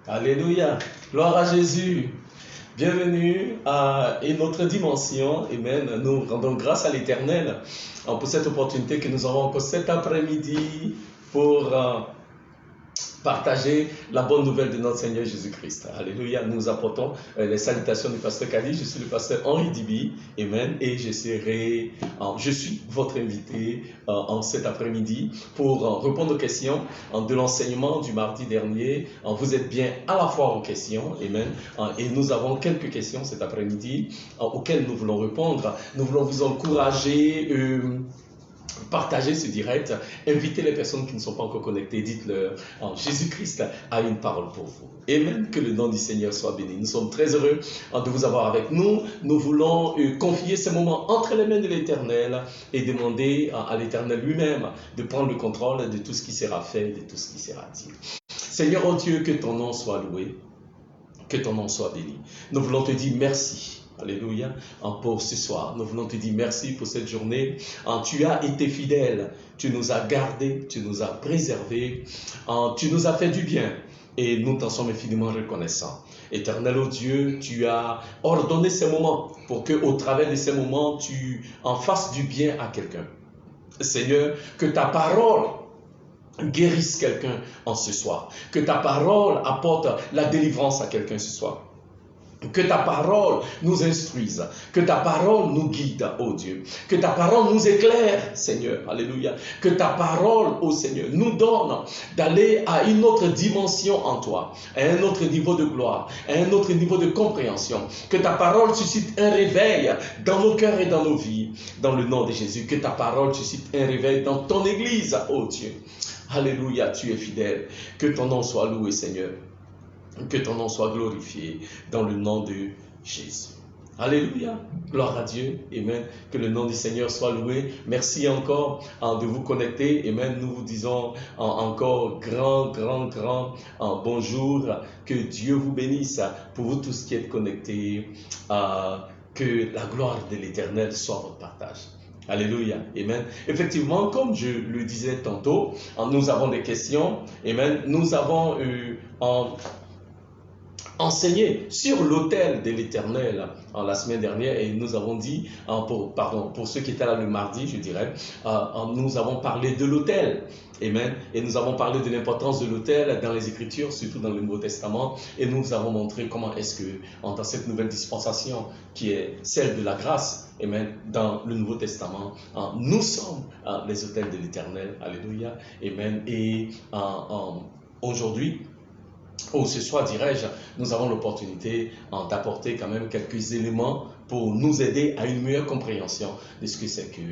Alléluia. Gloire à Jésus. Bienvenue à une autre dimension. Amen. Nous rendons grâce à l'Éternel pour cette opportunité que nous avons encore cet après-midi pour partager la bonne nouvelle de notre Seigneur Jésus-Christ. Alléluia. Nous apportons les salutations du pasteur Kadi. Je suis le pasteur Henri Dibi. Amen. Et je suis votre invité en cet après-midi pour répondre aux questions de l'enseignement du mardi dernier. Vous êtes bien à la fois aux questions. Amen. Et nous avons quelques questions cet après-midi auxquelles nous voulons répondre. Nous voulons vous encourager. Partagez ce direct, invitez les personnes qui ne sont pas encore connectées, dites-leur, Jésus-Christ a une parole pour vous. Amen, que le nom du Seigneur soit béni. Nous sommes très heureux de vous avoir avec nous. Nous voulons confier ces moments entre les mains de l'Éternel et demander à l'Éternel lui-même de prendre le contrôle de tout ce qui sera fait, de tout ce qui sera dit. Seigneur, oh Dieu, que ton nom soit loué, que ton nom soit béni. Nous voulons te dire merci. Alléluia, pour ce soir. Nous voulons te dire merci pour cette journée. Tu as été fidèle, tu nous as gardés, tu nous as préservés, tu nous as fait du bien et nous t'en sommes infiniment reconnaissants. Éternel, oh Dieu, tu as ordonné ces moments pour qu'au travers de ces moments, tu en fasses du bien à quelqu'un. Seigneur, que ta parole guérisse quelqu'un en ce soir, que ta parole apporte la délivrance à quelqu'un ce soir. Que ta parole nous instruise, que ta parole nous guide, ô Dieu, que ta parole nous éclaire, Seigneur, alléluia, que ta parole, ô Seigneur, nous donne d'aller à une autre dimension en toi, à un autre niveau de gloire, à un autre niveau de compréhension, que ta parole suscite un réveil dans nos cœurs et dans nos vies, dans le nom de Jésus, que ta parole suscite un réveil dans ton Église, ô Dieu, alléluia, tu es fidèle, que ton nom soit loué, Seigneur. Que ton nom soit glorifié dans le nom de Jésus. Alléluia. Gloire à Dieu. Amen. Que le nom du Seigneur soit loué. Merci encore de vous connecter. Amen. Nous vous disons encore grand bonjour. Que Dieu vous bénisse pour vous tous qui êtes connectés. Que la gloire de l'Éternel soit votre partage. Alléluia, amen. Effectivement, comme je le disais tantôt, nous avons des questions. Amen. Nous avons enseigné sur l'autel de l'Éternel la semaine dernière et nous avons dit, pour ceux qui étaient là le mardi, je dirais, nous avons parlé de l'autel. Amen. Et nous avons parlé de l'importance de l'autel dans les Écritures, surtout dans le Nouveau Testament. Et nous avons montré comment est-ce que, dans cette nouvelle dispensation qui est celle de la grâce, amen, dans le Nouveau Testament, nous sommes les autels de l'Éternel. Alléluia. Amen. Et aujourd'hui, ce soir, dirais-je, nous avons l'opportunité d'apporter quand même quelques éléments pour nous aider à une meilleure compréhension de ce que c'est que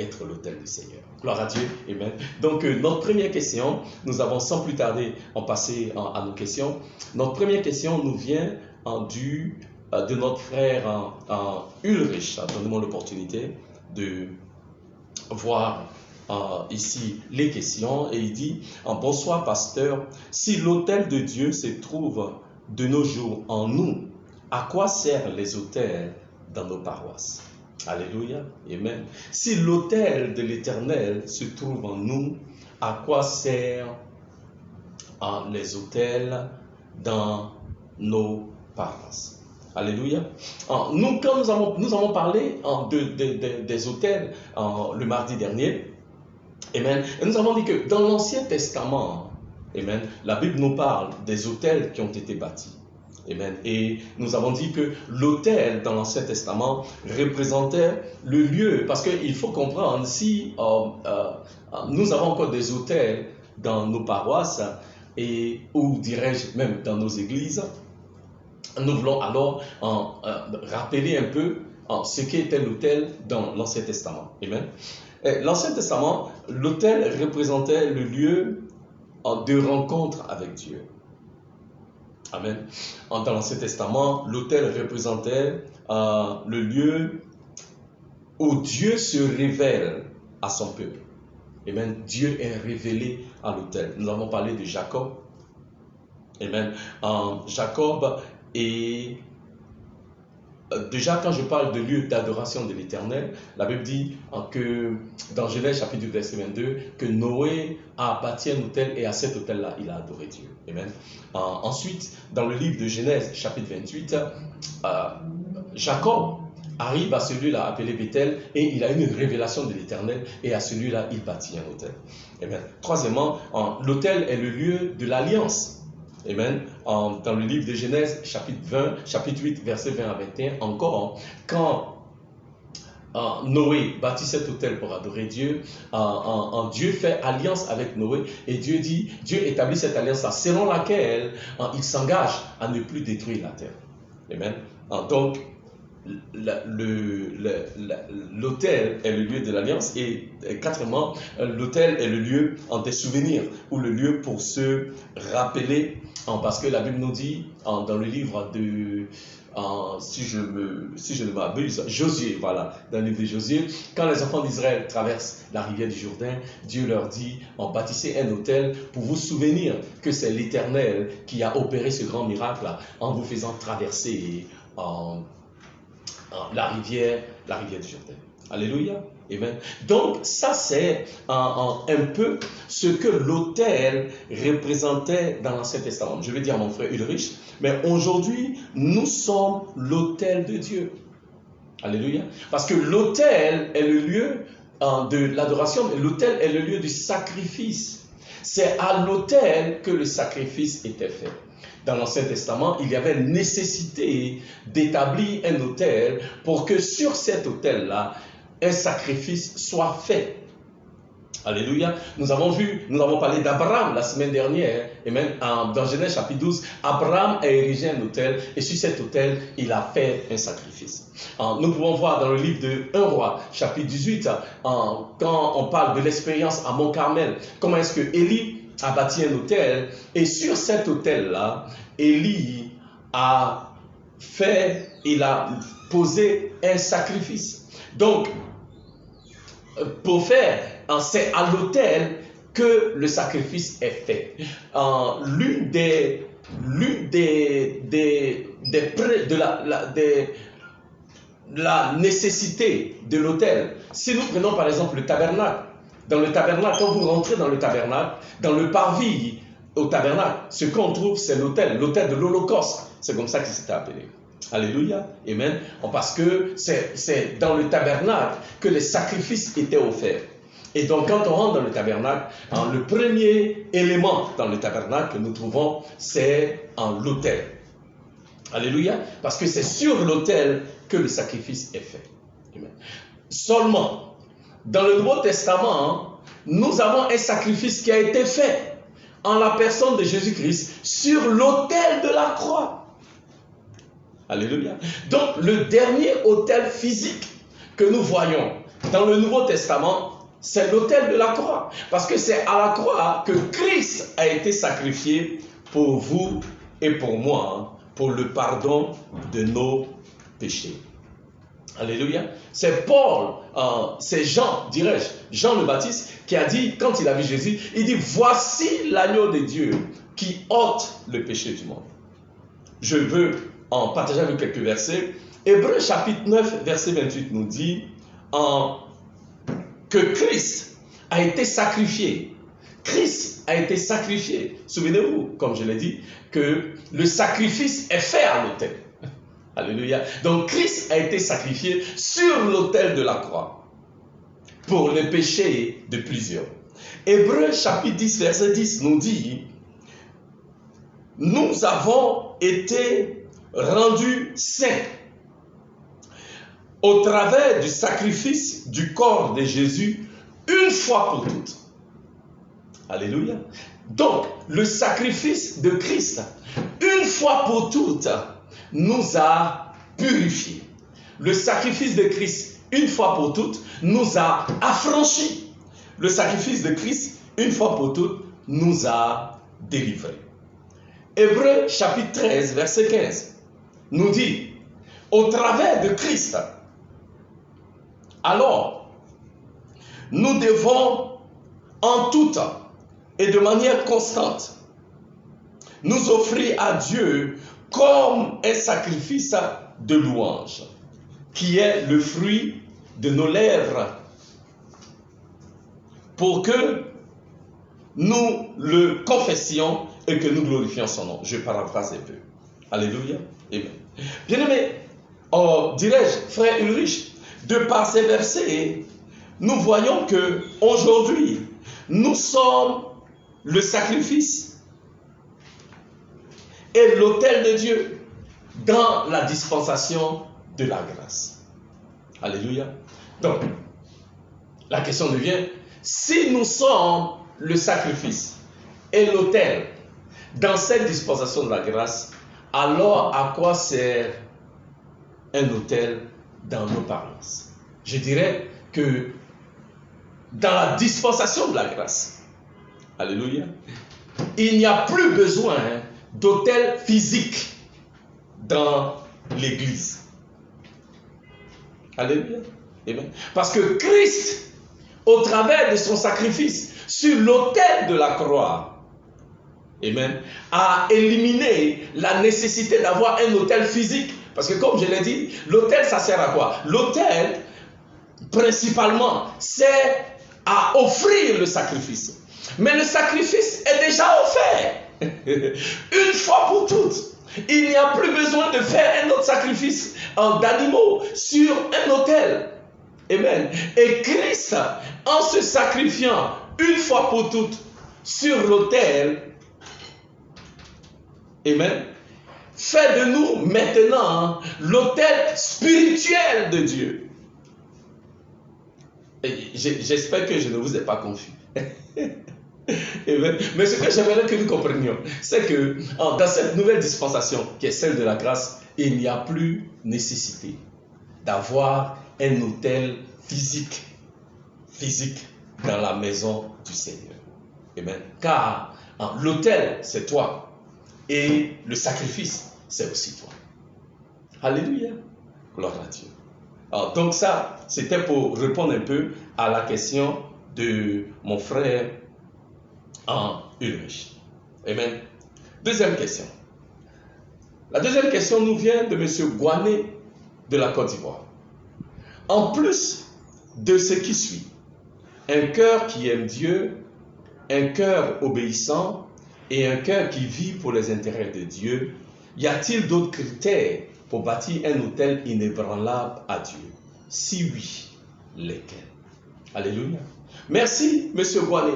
être l'autel du Seigneur. Gloire à Dieu, amen. Donc, notre première question, nous avons sans plus tarder passé à nos questions. Notre première question nous vient de notre frère Ulrich. Donnez-moi l'opportunité de voir ici les questions et il dit bonsoir pasteur, si l'autel de Dieu se trouve de nos jours en nous, à quoi servent les autels dans nos paroisses? Alléluia, amen. Si l'autel de l'Éternel se trouve en nous, à quoi servent les autels dans nos paroisses? Alléluia. Quand nous avons parlé des autels le mardi dernier, amen, et nous avons dit que dans l'Ancien Testament, amen, la Bible nous parle des autels qui ont été bâtis. Amen. Et nous avons dit que l'autel dans l'Ancien Testament représentait le lieu, parce qu'il faut comprendre, si nous avons encore des autels dans nos paroisses, ou dirais-je même dans nos églises, nous voulons alors rappeler un peu ce qu'était l'autel dans l'Ancien Testament. Amen. L'Ancien Testament, l'autel représentait le lieu de rencontre avec Dieu. Amen. Dans l'Ancien Testament, l'autel représentait le lieu où Dieu se révèle à son peuple. Amen. Dieu est révélé à l'autel. Nous avons parlé de Jacob. Amen. Jacob et déjà, quand je parle de lieu d'adoration de l'Éternel, la Bible dit que dans Genèse chapitre 2, verset 22, que Noé a bâti un autel et à cet autel-là, il a adoré Dieu. Amen. Ensuite, dans le livre de Genèse chapitre 28, Jacob arrive à celui-là appelé Bethel et il a une révélation de l'Éternel et à celui-là, il bâtit un autel. Amen. Troisièmement, l'autel est le lieu de l'alliance. Amen. Dans le livre de Genèse, chapitre 8, verset 20 à 21, encore, quand Noé bâtit cet autel pour adorer Dieu, Dieu fait alliance avec Noé et Dieu établit cette alliance-là, selon laquelle il s'engage à ne plus détruire la terre. Amen. Donc, l'autel est le lieu de l'alliance et quatrièmement, l'autel est le lieu des souvenirs ou le lieu pour se rappeler, parce que la Bible nous dit dans le livre de si je ne m'abuse, Josué, voilà, dans le livre de Josué, quand les enfants d'Israël traversent la rivière du Jourdain, Dieu leur dit, bâtissez un autel pour vous souvenir que c'est l'Éternel qui a opéré ce grand miracle en vous faisant traverser la rivière du Jourdain. Alléluia. Amen. Donc, ça c'est un peu ce que l'autel représentait dans l'Ancien Testament. Je vais dire à mon frère Ulrich, mais aujourd'hui, nous sommes l'autel de Dieu. Alléluia. Parce que l'autel est le lieu de l'adoration, mais l'autel est le lieu du sacrifice. C'est à l'autel que le sacrifice était fait. Dans l'Ancien Testament, il y avait nécessité d'établir un autel pour que sur cet autel-là, un sacrifice soit fait. Alléluia. Nous avons parlé d'Abraham la semaine dernière, et même dans Genèse chapitre 12, Abraham a érigé un autel, et sur cet autel, il a fait un sacrifice. Nous pouvons voir dans le livre de 1 Roi, chapitre 18, quand on parle de l'expérience à Mont-Carmel, comment est-ce que Élie a bâti un autel, et sur cet autel-là, Élie il a posé un sacrifice. Donc, pour faire, c'est à l'autel que le sacrifice est fait. L'une de la nécessité de l'autel, si nous prenons par exemple le tabernacle, dans le tabernacle, quand vous rentrez dans le tabernacle, dans le parvis au tabernacle, ce qu'on trouve, c'est l'autel de l'Holocauste. C'est comme ça qu'il s'était appelé. Alléluia, amen. Parce que c'est dans le tabernacle que les sacrifices étaient offerts. Et donc quand on rentre dans le tabernacle, le premier élément dans le tabernacle que nous trouvons, c'est l'autel. Alléluia, parce que c'est sur l'autel que le sacrifice est fait. Amen. Seulement, dans le Nouveau Testament, nous avons un sacrifice qui a été fait en la personne de Jésus-Christ sur l'autel de la croix. Alléluia. Donc, le dernier autel physique que nous voyons dans le Nouveau Testament, c'est l'autel de la croix. Parce que c'est à la croix que Christ a été sacrifié pour vous et pour moi, pour le pardon de nos péchés. Alléluia. C'est Paul, c'est Jean, dirais-je, Jean le Baptiste, qui a dit, quand il a vu Jésus, il dit, voici l'agneau de Dieu qui ôte le péché du monde. Je veux en partager avec quelques versets. Hébreux chapitre 9, verset 28 nous dit que Christ a été sacrifié. Christ a été sacrifié. Souvenez-vous, comme je l'ai dit, que le sacrifice est fait à l'autel. Alléluia. Donc Christ a été sacrifié sur l'autel de la croix pour les péchés de plusieurs. Hébreux chapitre 10, verset 10 nous dit, nous avons été rendus saints au travers du sacrifice du corps de Jésus une fois pour toutes. Alléluia. Donc, le sacrifice de Christ, une fois pour toutes, nous a purifiés. Le sacrifice de Christ, une fois pour toutes, nous a affranchis. Le sacrifice de Christ, une fois pour toutes, nous a délivrés. Hébreux chapitre 13, verset 15, nous dit, au travers de Christ, alors, nous devons en tout temps et de manière constante nous offrir à Dieu comme un sacrifice de louange, qui est le fruit de nos lèvres, pour que nous le confessions et que nous glorifions son nom. Je paraphrase un peu. Alléluia. Amen. Bien-aimés, dirais-je, frère Ulrich, de par ces versets, nous voyons que aujourd'hui, nous sommes le sacrifice et l'autel de Dieu dans la dispensation de la grâce. Alléluia. Donc, la question devient, si nous sommes le sacrifice et l'autel dans cette dispensation de la grâce, alors à quoi sert un autel dans nos paroisses? Je dirais que dans la dispensation de la grâce, alléluia, il n'y a plus besoin d'autel physique dans l'église. Alléluia. Amen. Parce que Christ, au travers de son sacrifice sur l'autel de la croix, amen, a éliminé la nécessité d'avoir un autel physique. Parce que comme je l'ai dit, l'autel, ça sert à quoi? L'autel, principalement, c'est à offrir le sacrifice. Mais le sacrifice est déjà offert. Une fois pour toutes. Il n'y a plus besoin de faire un autre sacrifice d'animaux sur un autel. Amen. Et Christ, en se sacrifiant une fois pour toutes sur l'autel, amen, fait de nous maintenant l'autel spirituel de Dieu. J'espère que je ne vous ai pas confus. Amen. Mais ce que j'aimerais que nous comprenions, c'est que dans cette nouvelle dispensation, qui est celle de la grâce, il n'y a plus nécessité d'avoir un autel physique dans la maison du Seigneur. Amen. Car l'autel, c'est toi. Et le sacrifice, c'est aussi toi. Alléluia. Gloire à Dieu. Alors, donc ça, c'était pour répondre un peu à la question de mon frère Ulrich. Amen. Deuxième question. La deuxième question nous vient de M. Gouané de la Côte d'Ivoire. En plus de ce qui suit, un cœur qui aime Dieu, un cœur obéissant et un cœur qui vit pour les intérêts de Dieu, y a-t-il d'autres critères pour bâtir un autel inébranlable à Dieu? Si oui, lesquels? Alléluia. Merci, M. Gouané,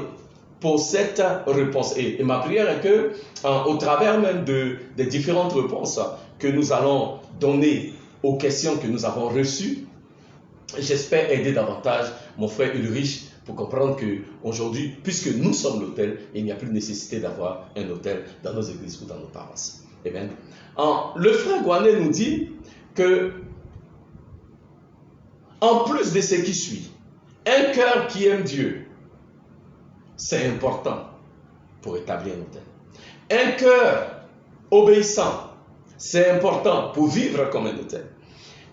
pour cette réponse. Et ma prière est que, au travers même des différentes réponses que nous allons donner aux questions que nous avons reçues, j'espère aider davantage mon frère Ulrich pour comprendre qu'aujourd'hui, puisque nous sommes l'autel, il n'y a plus de nécessité d'avoir un autel dans nos églises ou dans nos paroisses. Amen. Le frère Gouané nous dit que, en plus de ce qui suit, un cœur qui aime Dieu, c'est important pour établir un autel. Un cœur obéissant, c'est important pour vivre comme un autel.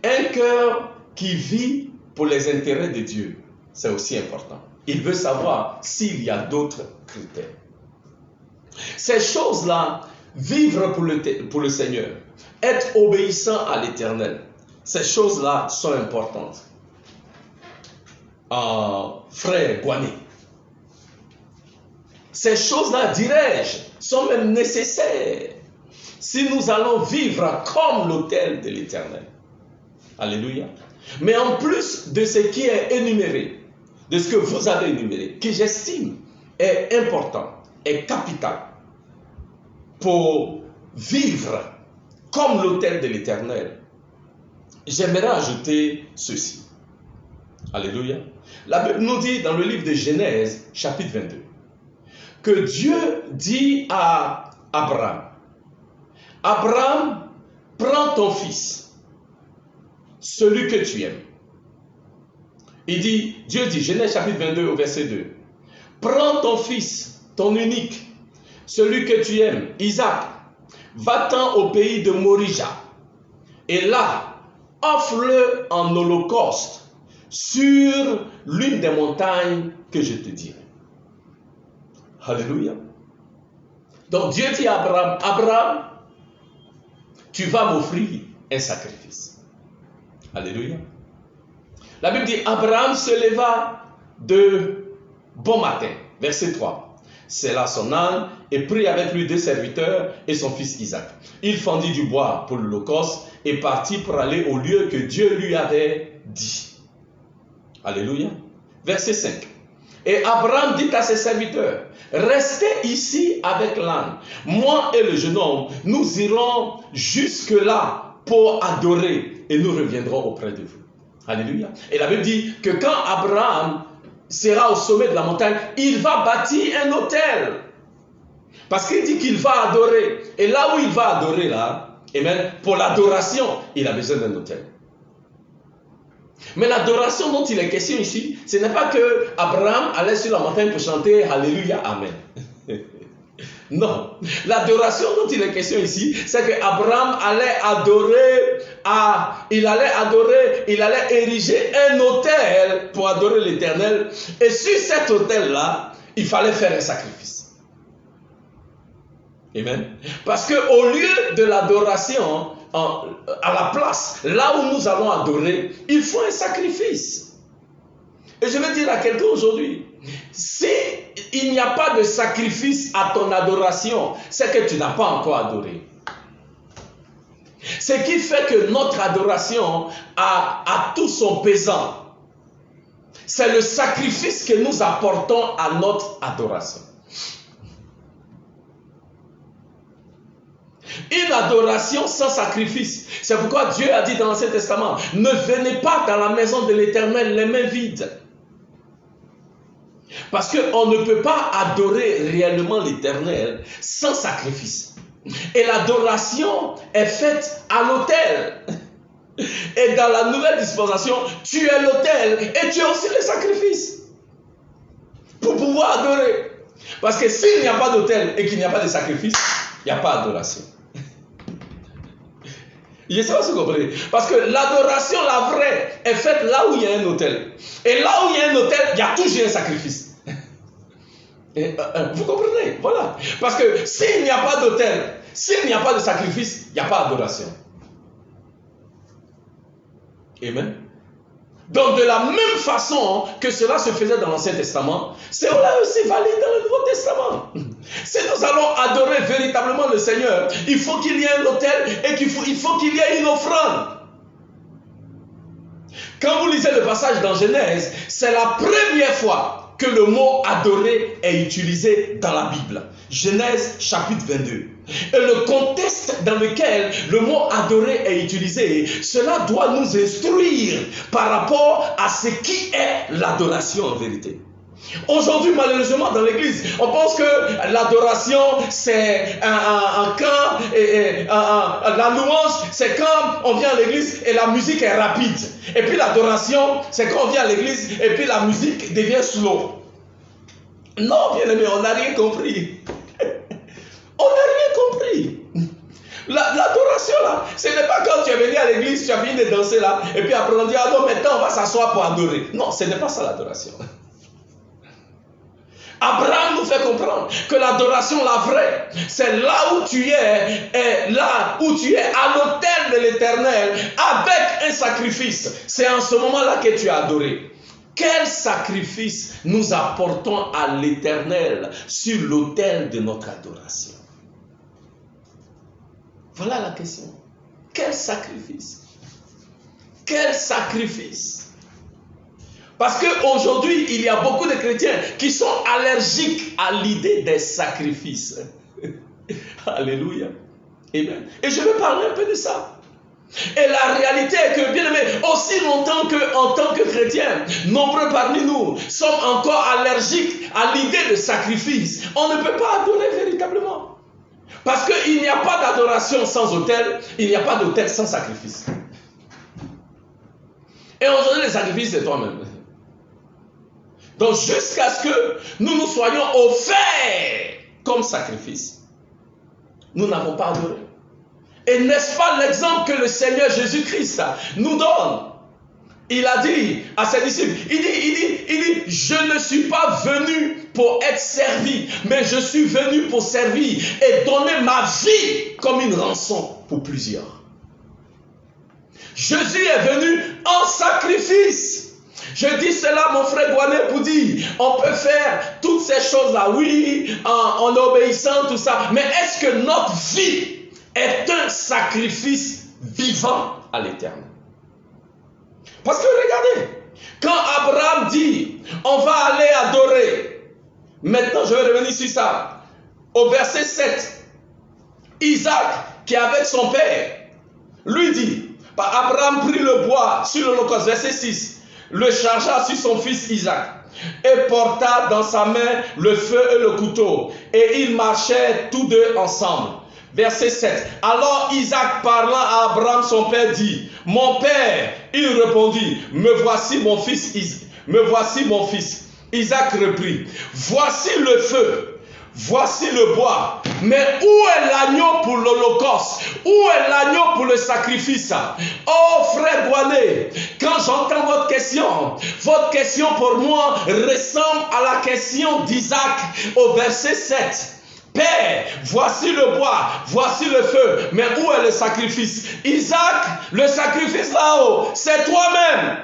Un cœur qui vit pour les intérêts de Dieu, c'est aussi important. Il veut savoir s'il y a d'autres critères. Ces choses-là, vivre pour le Seigneur, être obéissant à l'Éternel, ces choses-là sont importantes. Frère Gouané, ces choses-là, dirais-je, sont même nécessaires si nous allons vivre comme l'autel de l'Éternel. Alléluia. Mais en plus de ce qui est énuméré, de ce que vous avez énuméré, que j'estime est important, est capital pour vivre comme l'autel de l'Éternel, j'aimerais ajouter ceci. Alléluia. La Bible nous dit dans le livre de Genèse, chapitre 22, que Dieu dit à Abraham, Abraham, prends ton fils, celui que tu aimes. Dieu dit, Genèse chapitre 22 au verset 2, prends ton fils, ton unique, celui que tu aimes, Isaac, va-t'en au pays de Morija, et là, offre-le en holocauste sur l'une des montagnes que je te dirai. Alléluia. Donc Dieu dit à Abraham, Abraham, tu vas m'offrir un sacrifice. Alléluia. La Bible dit, Abraham se leva de bon matin. Verset 3. Sella son âne et prit avec lui 2 serviteurs et son fils Isaac. Il fendit du bois pour l'holocauste et partit pour aller au lieu que Dieu lui avait dit. Alléluia. Verset 5. Et Abraham dit à ses serviteurs, restez ici avec l'âne. Moi et le jeune homme, nous irons jusque-là pour adorer et nous reviendrons auprès de vous. Alléluia. Et la Bible dit que quand Abraham sera au sommet de la montagne, il va bâtir un autel. Parce qu'il dit qu'il va adorer. Et là où il va adorer, là, amen, pour l'adoration, il a besoin d'un autel. Mais l'adoration dont il est question ici, ce n'est pas que Abraham allait sur la montagne pour chanter Alléluia, Amen. Non, l'adoration dont il est question ici, c'est que Abraham allait adorer, il allait ériger un autel pour adorer l'Éternel. Et sur cet autel-là, il fallait faire un sacrifice. Amen. Parce qu'au lieu de l'adoration, à la place, là où nous allons adorer, il faut un sacrifice. Et je veux dire à quelqu'un aujourd'hui, si il n'y a pas de sacrifice à ton adoration, c'est que tu n'as pas encore adoré. Ce qui fait que notre adoration a tout son pesant. C'est le sacrifice que nous apportons à notre adoration. Une adoration sans sacrifice. C'est pourquoi Dieu a dit dans l'Ancien Testament, ne venez pas dans la maison de l'Éternel les mains vides. Parce qu'on ne peut pas adorer réellement l'Éternel sans sacrifice. Et l'adoration est faite à l'autel. Et dans la nouvelle dispensation, tu es l'autel et tu es aussi le sacrifice. Pour pouvoir adorer. Parce que s'il n'y a pas d'autel et qu'il n'y a pas de sacrifice, il n'y a pas d'adoration. Je ne sais pas si vous comprenez. Parce que l'adoration, la vraie, est faite là où il y a un autel. Et là où il y a un autel, il y a toujours un sacrifice. Et, vous comprenez? Voilà. Parce que s'il n'y a pas d'autel, s'il n'y a pas de sacrifice, il n'y a pas d'adoration. Amen. Donc de la même façon que cela se faisait dans l'Ancien Testament, cela aussi valide dans le Nouveau Testament. Si nous allons adorer véritablement le Seigneur, il faut qu'il y ait un autel et il faut qu'il y ait une offrande. Quand vous lisez le passage dans Genèse, c'est la première fois que le mot adorer est utilisé dans la Bible. Genèse chapitre 22. Et le contexte dans lequel le mot adorer est utilisé, cela doit nous instruire par rapport à ce qui est l'adoration en vérité. Aujourd'hui, malheureusement, dans l'église, on pense que l'adoration, c'est un camp, la louange, c'est quand on vient à l'église et la musique est rapide. Et puis l'adoration, c'est quand on vient à l'église et puis la musique devient slow. Non, bien aimé, on n'a rien compris. On n'a rien compris. L'adoration là, ce n'est pas quand tu es venu à l'église, tu as fini de danser là, et puis après on dit, ah non, maintenant on va s'asseoir pour adorer. Non, ce n'est pas ça l'adoration. Abraham nous fait comprendre que l'adoration, la vraie, c'est là où tu es, et là où tu es à l'autel de l'Éternel, avec un sacrifice. C'est en ce moment-là que tu as adoré. Quel sacrifice nous apportons à l'Éternel sur l'autel de notre adoration? Voilà la question. Quel sacrifice? Quel sacrifice? Parce qu'aujourd'hui, il y a beaucoup de chrétiens qui sont allergiques à l'idée des sacrifices. Alléluia. Amen. Et je vais parler un peu de ça. Et la réalité est que, bien aimé, aussi longtemps qu'en tant que chrétiens, nombreux parmi nous sommes encore allergiques à l'idée de sacrifice. On ne peut pas adorer véritablement. Parce qu'il n'y a pas d'adoration sans autel, il n'y a pas d'autel sans sacrifice. Et aujourd'hui, le sacrifice, c'est toi-même. Donc, jusqu'à ce que nous soyons offerts comme sacrifice, nous n'avons pas adoré. Et n'est-ce pas l'exemple que le Seigneur Jésus-Christ nous donne? il a dit à ses disciples, il dit, je ne suis pas venu pour être servi, mais je suis venu pour servir et donner ma vie comme une rançon pour plusieurs. Jésus est venu en sacrifice. Je dis cela, mon frère Gouané, pour dire, on peut faire toutes ces choses-là, oui, en obéissant, tout ça, mais est-ce que notre vie est un sacrifice vivant à l'Éternel? Parce que regardez, quand Abraham dit, on va aller adorer, maintenant je vais revenir sur ça, au verset 7, Isaac, qui est avec son père, lui dit, Abraham prit le bois sur l'holocauste, verset 6, le chargea sur son fils Isaac, et porta dans sa main le feu et le couteau, et ils marchaient tous deux ensemble. Verset 7. Alors Isaac parlant à Abraham son père dit, mon père, il répondit, me voici mon fils, me voici mon fils. Isaac reprit, voici le feu, voici le bois, mais où est l'agneau pour l'holocauste? Où est l'agneau pour le sacrifice? Oh frère Gouané, quand j'entends votre question pour moi ressemble à la question d'Isaac au verset 7. Père, voici le bois, voici le feu, mais où est le sacrifice? Isaac, le sacrifice là-haut, c'est toi-même.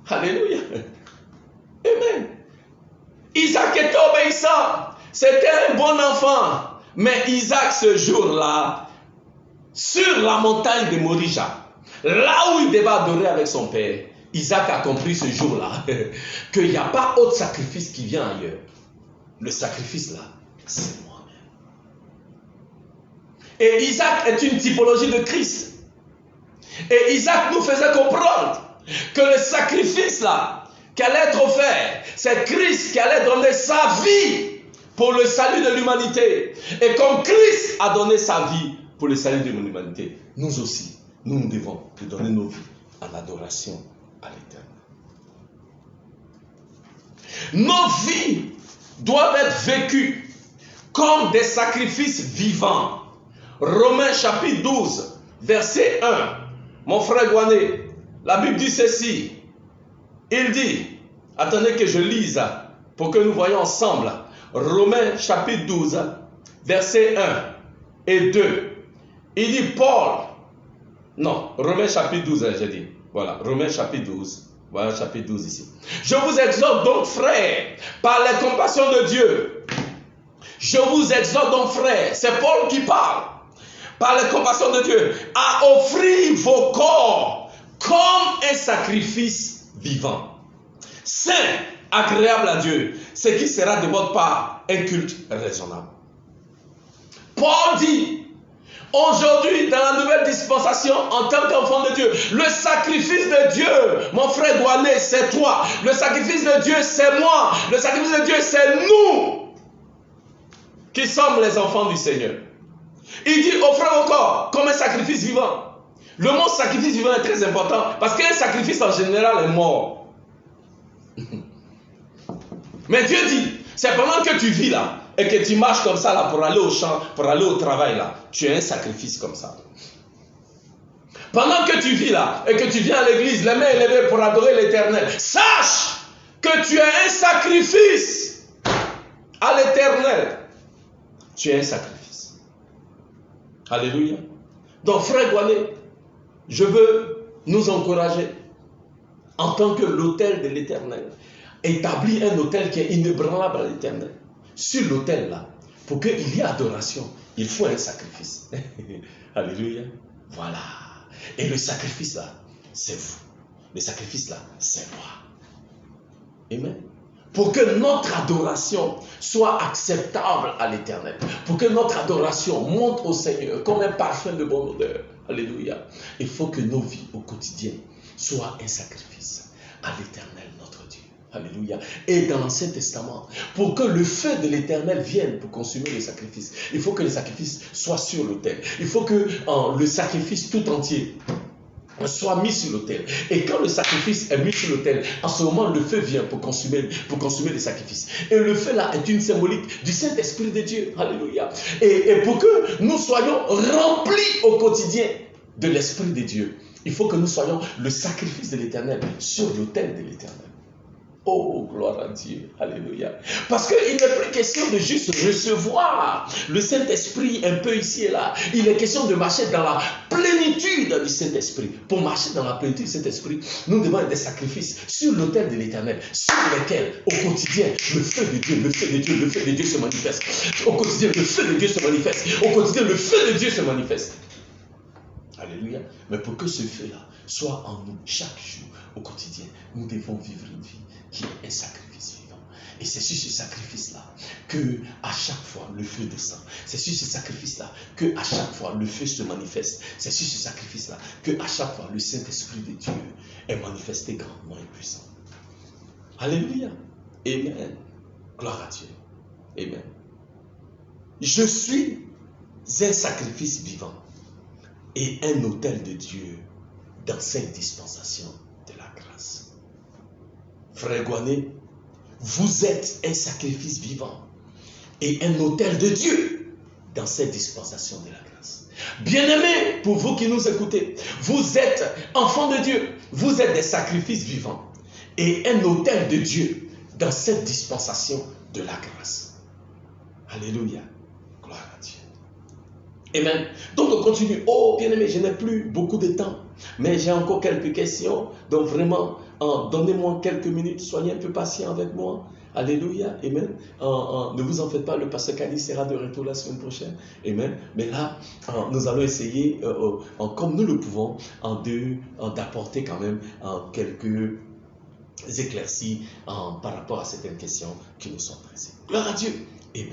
Alléluia. Amen. Isaac était obéissant, c'était un bon enfant, mais Isaac ce jour-là, sur la montagne de Morija, là où il devait adorer avec son père, Isaac a compris ce jour-là qu'il n'y a pas autre sacrifice qui vient ailleurs. Le sacrifice là, c'est moi-même. Et Isaac est une typologie de Christ. Et Isaac nous faisait comprendre que le sacrifice là, qui allait être offert, c'est Christ qui allait donner sa vie pour le salut de l'humanité. Et comme Christ a donné sa vie pour le salut de l'humanité, nous aussi, nous devons donner nos vies en adoration à l'Éternel. Nos vies doivent être vécues comme des sacrifices vivants. Romains chapitre 12, verset 1. Mon frère Gouané, la Bible dit ceci. Il dit, attendez que je lise pour que nous voyons ensemble. Romains chapitre 12, verset 1 et 2. Il dit Romains chapitre 12, j'ai dit. Voilà, Romains chapitre 12. Voilà, chapitre 12 ici. Je vous exhorte donc, frères, par la compassion de Dieu. Je vous exhorte donc, frères, c'est Paul qui parle, par la compassion de Dieu, à offrir vos corps comme un sacrifice vivant, saint, agréable à Dieu, ce qui sera de votre part un culte raisonnable. Paul dit, aujourd'hui, dans la nouvelle dispensation, en tant qu'enfant de Dieu, le sacrifice de Dieu, mon frère Douané, c'est toi. Le sacrifice de Dieu, c'est moi. Le sacrifice de Dieu, c'est nous qui sommes les enfants du Seigneur. Il dit, offrez vos corps comme un sacrifice vivant. Le mot sacrifice vivant est très important parce qu'un sacrifice en général est mort. Mais Dieu dit, c'est pendant que tu vis là, et que tu marches comme ça là pour aller au champ, pour aller au travail là, tu es un sacrifice comme ça. Pendant que tu vis là et que tu viens à l'église, les mains élevées pour adorer l'Éternel, sache que tu es un sacrifice à l'Éternel. Tu es un sacrifice. Alléluia. Donc frère Gouané, je veux nous encourager en tant que l'autel de l'Éternel. Établir un autel qui est inébranlable à l'Éternel. Sur l'autel là, pour qu'il y ait adoration, il faut un sacrifice. Alléluia. Voilà. Et le sacrifice là, c'est vous. Le sacrifice là, c'est moi. Amen. Pour que notre adoration soit acceptable à l'Éternel. Pour que notre adoration monte au Seigneur comme un parfum de bonne odeur. Alléluia. Il faut que nos vies au quotidien soient un sacrifice à l'Éternel, notre Dieu. Alléluia. Et dans l'Ancien Testament, pour que le feu de l'Éternel vienne pour consumer le sacrifice, il faut que le sacrifice soit sur l'autel. Il faut que le sacrifice tout entier soit mis sur l'autel. Et quand le sacrifice est mis sur l'autel, en ce moment, le feu vient pour consumer le sacrifice. Et le feu là est une symbolique du Saint-Esprit de Dieu. Alléluia. Et pour que nous soyons remplis au quotidien de l'Esprit de Dieu. Il faut que nous soyons le sacrifice de l'Éternel sur l'autel de l'Éternel. Oh, gloire à Dieu. Alléluia. Parce qu'il n'est plus question de juste recevoir le Saint-Esprit un peu ici et là. Il est question de marcher dans la plénitude du Saint-Esprit. Pour marcher dans la plénitude du Saint-Esprit, nous devons être des sacrifices sur l'autel de l'Éternel, sur lesquels, au quotidien, le feu de Dieu, le feu de Dieu, le feu de Dieu se manifeste. Au quotidien, le feu de Dieu se manifeste. Au quotidien, le feu de Dieu se manifeste. Alléluia. Mais pour que ce feu-là soit en nous chaque jour, au quotidien, nous devons vivre une vie qui est un sacrifice vivant. Et c'est sur ce sacrifice-là que à chaque fois le feu descend. C'est sur ce sacrifice-là que à chaque fois le feu se manifeste. C'est sur ce sacrifice-là que à chaque fois le Saint-Esprit de Dieu est manifesté grandement et puissant. Alléluia. Amen. Gloire à Dieu. Amen. Je suis un sacrifice vivant et un autel de Dieu dans cette dispensation de la grâce. Frère Gouané, vous êtes un sacrifice vivant et un autel de Dieu dans cette dispensation de la grâce. Bien-aimés, pour vous qui nous écoutez, vous êtes enfants de Dieu, vous êtes des sacrifices vivants et un autel de Dieu dans cette dispensation de la grâce. Alléluia. Gloire à Dieu. Amen. Donc on continue. Oh, bien-aimé, je n'ai plus beaucoup de temps, mais j'ai encore quelques questions. Donc vraiment, donnez-moi quelques minutes, soyez un peu patient avec moi. Alléluia. Amen. Ne vous en faites pas, le pasteur Kadi sera de retour la semaine prochaine. Amen. Mais là, nous allons essayer, comme nous le pouvons, d'apporter quand même quelques éclaircies par rapport à certaines questions qui nous sont dressées. Gloire à Dieu. Amen.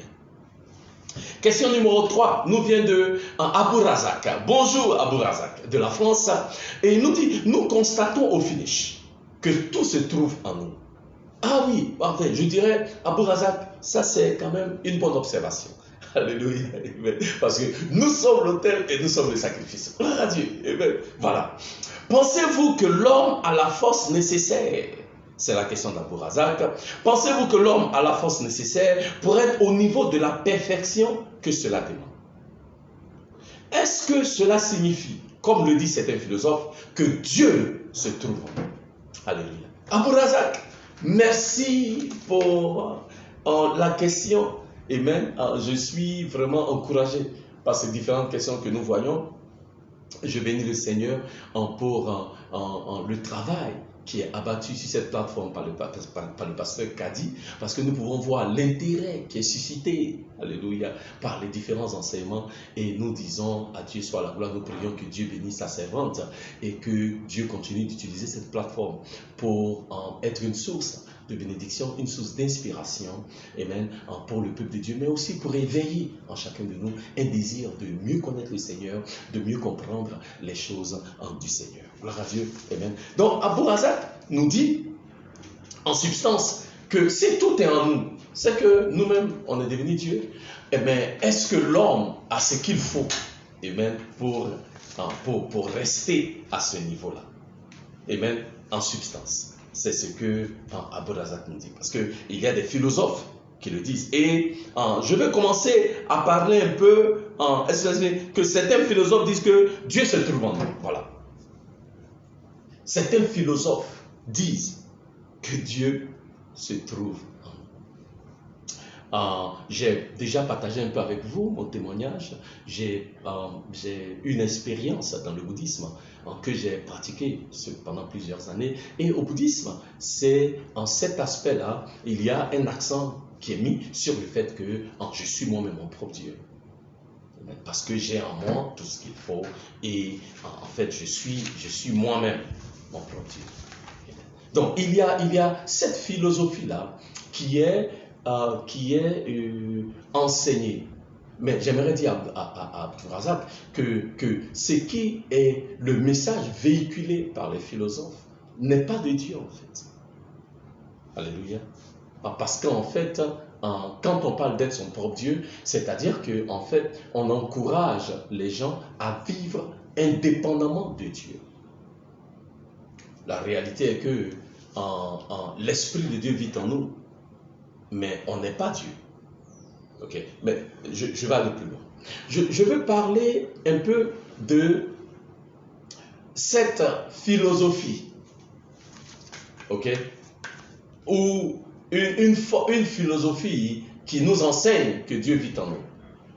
Question numéro 3 nous vient de Abou Razak. Bonjour Abou Razak de la France. Et il nous dit, nous constatons au finish que tout se trouve en nous. Ah oui, parfait. Je dirais, Abou Razak, ça c'est quand même une bonne observation. Alléluia. Parce que nous sommes l'autel et nous sommes le sacrifice. Gloire à Dieu. Voilà. Pensez-vous que l'homme a la force nécessaire? C'est la question d'Abou Razak. Pensez-vous que l'homme a la force nécessaire pour être au niveau de la perfection que cela demande? Est-ce que cela signifie, comme le dit certains philosophes, que Dieu se trouve en nous? Alléluia. Abou Razak, merci pour la question. Amen. Je suis vraiment encouragé par ces différentes questions que nous voyons. Je bénis le Seigneur pour le travail qui est abattu sur cette plateforme par le pasteur Kadi, parce que nous pouvons voir l'intérêt qui est suscité, alléluia, par les différents enseignements, et nous disons à Dieu soit la gloire, nous prions que Dieu bénisse sa servante, et que Dieu continue d'utiliser cette plateforme pour être une source de bénédiction, une source d'inspiration, amen, pour le peuple de Dieu, mais aussi pour éveiller en chacun de nous un désir de mieux connaître le Seigneur, de mieux comprendre les choses du Seigneur. Gloire à Dieu, amen. Donc, Abou Razak nous dit, en substance, que si tout est en nous, c'est que nous-mêmes, on est devenu Dieu, mais est-ce que l'homme a ce qu'il faut, amen, pour rester à ce niveau-là? Amen, en substance. C'est ce que Abou Razak nous dit. Parce qu'il y a des philosophes qui le disent. Et je vais commencer à parler un peu, que certains philosophes disent que Dieu se trouve en nous. Voilà. Certains philosophes disent que Dieu se trouve en nous. J'ai déjà partagé un peu avec vous mon témoignage. J'ai une expérience dans le bouddhisme que j'ai pratiqué pendant plusieurs années. Et au bouddhisme, c'est en cet aspect-là, il y a un accent qui est mis sur le fait que je suis moi-même mon propre Dieu. Parce que j'ai en moi tout ce qu'il faut et en fait, je suis moi-même mon propre Dieu. Donc, il y a cette philosophie-là qui est enseignée. Mais j'aimerais dire à Razak que ce qui est le message véhiculé par les philosophes n'est pas de Dieu en fait. Alléluia. Parce qu'en fait, quand on parle d'être son propre Dieu, c'est-à-dire qu'en fait, on encourage les gens à vivre indépendamment de Dieu. La réalité est que l'Esprit de Dieu vit en nous, mais on n'est pas Dieu. Ok, mais je vais aller plus loin. Je veux parler un peu de cette philosophie, ok, ou une philosophie qui nous enseigne que Dieu vit en nous.